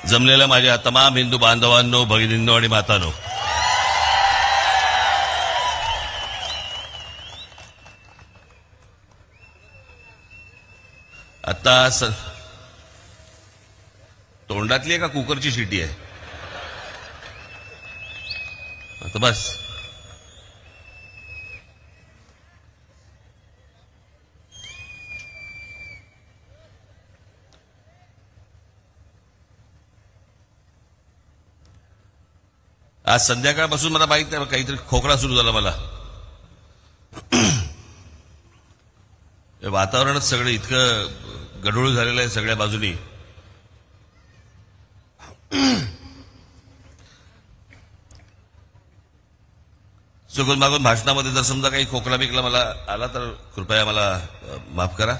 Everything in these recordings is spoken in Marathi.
जमलेल्या माझ्या तमाम हिंदू बांधवांनो, भगिनींनो आणि मातांनो, आता तोंडातली आहे का कुकरची शिटी आहे? आता बस. आज संध्याकाळपासून मला माहित नाही, काहीतरी खोकला सुरू झाला मला. वातावरणच सगळं इतकं गढूळ झालेलं आहे सगळ्या बाजूनी. चुकून मागून भाषणामध्ये जर समजा काही खोकला बिकला मला आला तर कृपया मला माफ करा.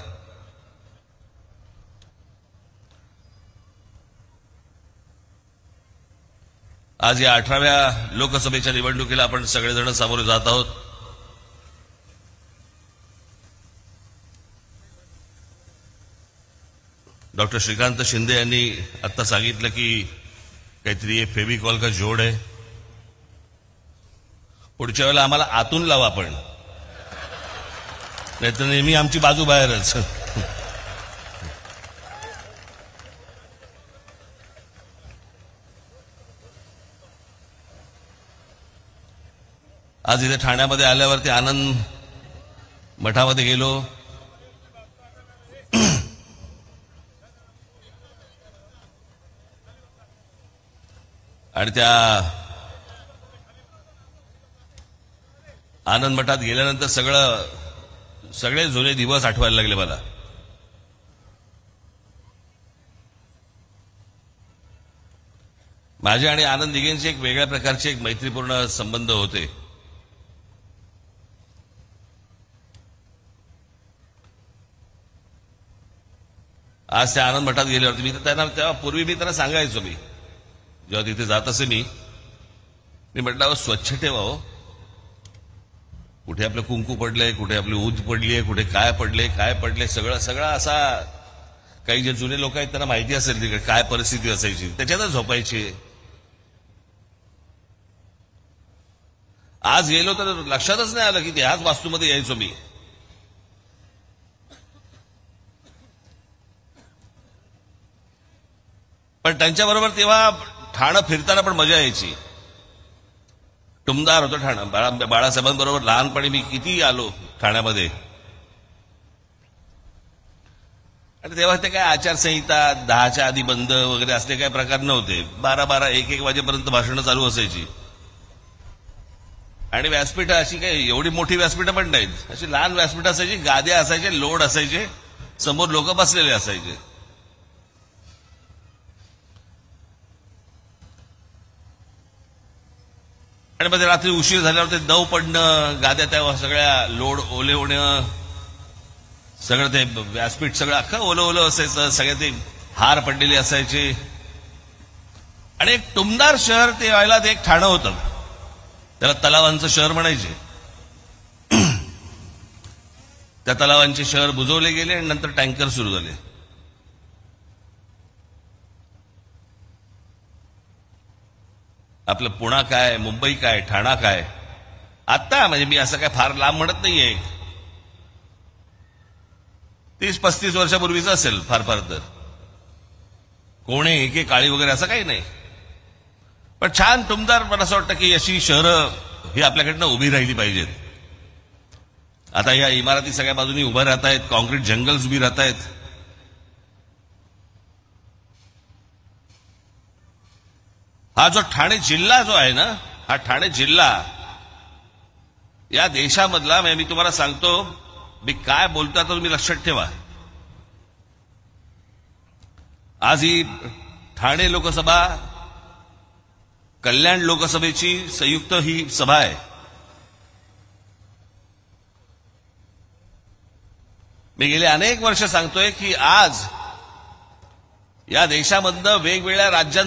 आज या 18व्या लोकसभेच्या निवडणुकीला आपण सगळेजण सामोरे जात आहोत. डॉक्टर श्रीकांत शिंदे यांनी आता सांगितलं की काहीतरी फेविकॉल का जोड आहे. पुढच्या वेळेला आम्हाला आतून लावा आपण, नाहीतर नेहमी आमची बाजू बाहेरच. आज इथे ठाण्यामध्ये आल्यावरती आनंद मठामध्ये गेलो. आणि त्या आनंद मठात गेल्यानंतर सगळे जुने दिवस आठवायला लागले मला. माझे आणि आनंद दिघेंचे एक वेगळ्या प्रकारचे एक मैत्रीपूर्ण संबंध होते. आज त्या आनंद मठात गेल्यावरती मी त्यांना तेव्हा पूर्वी मी त्यांना सांगायचो, मी जेव्हा तिथे जात असे मी म्हटलं स्वच्छ ठेवा हो. कुठे आपलं कुंकू पडलंय, कुठे आपली ऊद पडलीय, कुठे काय पडले सगळं असा. काही जे जुने लोक आहेत त्यांना माहिती असेल तिकडे काय परिस्थिती असायची, त्याच्यातच झोपायची. आज गेलो तर लक्षातच नाही आलं की ह्याच वास्तूमध्ये यायचो मी. पण त्यांच्याबरोबर तेव्हा ठाणं फिरताना पण मजा यायची. टुमदार होतं ठाणं. बाळासाहेबांबरोबर लहानपणी मी किती आलो ठाण्यामध्ये. आणि तेव्हा ते काय आचारसंहिता 10च्या आधी बंद वगैरे असले काही प्रकार नव्हते. 12 1 वाजेपर्यंत भाषणं चालू असायची. आणि व्यासपीठ अशी काही एवढी मोठी व्यासपीठं पण नाहीत, अशी लहान व्यासपीठ असायची, गाद्या असायचे, लोड असायचे, समोर लोक बसलेले असायचे. आणि मध्ये रात्री उशीर झाल्यावर ते दव पडणं, गाद्या त्या सगळ्या लोड ओले होणं, सगळं ते व्यासपीठ सगळं अख्खं ओलं असायचं. सगळे ते हार पडलेले असायचे. आणि एक टुमदार शहर ते व्हायला ते एक ठाणं होतं. त्याला तलावांचं शहर म्हणायचे. त्या तलावांचे शहर बुजवले गेले आणि नंतर टँकर सुरू झाले. आपलं पुणा काय, मुंबई काय, ठाणा काय. आता म्हणजे मी असं काय फार लांब म्हणत नाहीये, 30-35 वर्षापूर्वीच असेल फार तर. कोणे एके काळी वगैरे असं काही नाही. पण छान टुमदार. मला असं वाटतं की अशी शहरं ही आपल्याकडनं उभी राहिली पाहिजेत. आता या इमारती सगळ्या बाजूनी उभ्या राहत आहेत, कॉन्क्रीट जंगल्स उभी राहत आहेत. हा जो ठाणे जिल्हा जो आहे ना, हा ठाणे जिल्हा या देशामधला, मी तुम्हाला सांगतो, मी काय बोलतो तर तुम्ही लक्षात ठेवा. आज ही ठाणे लोकसभा कल्याण लोकसभेची संयुक्त ही सभा आहे. मी गेले अनेक वर्ष सांगतोय की आज या देशामधनं वेगवेगळ्या राज्यांत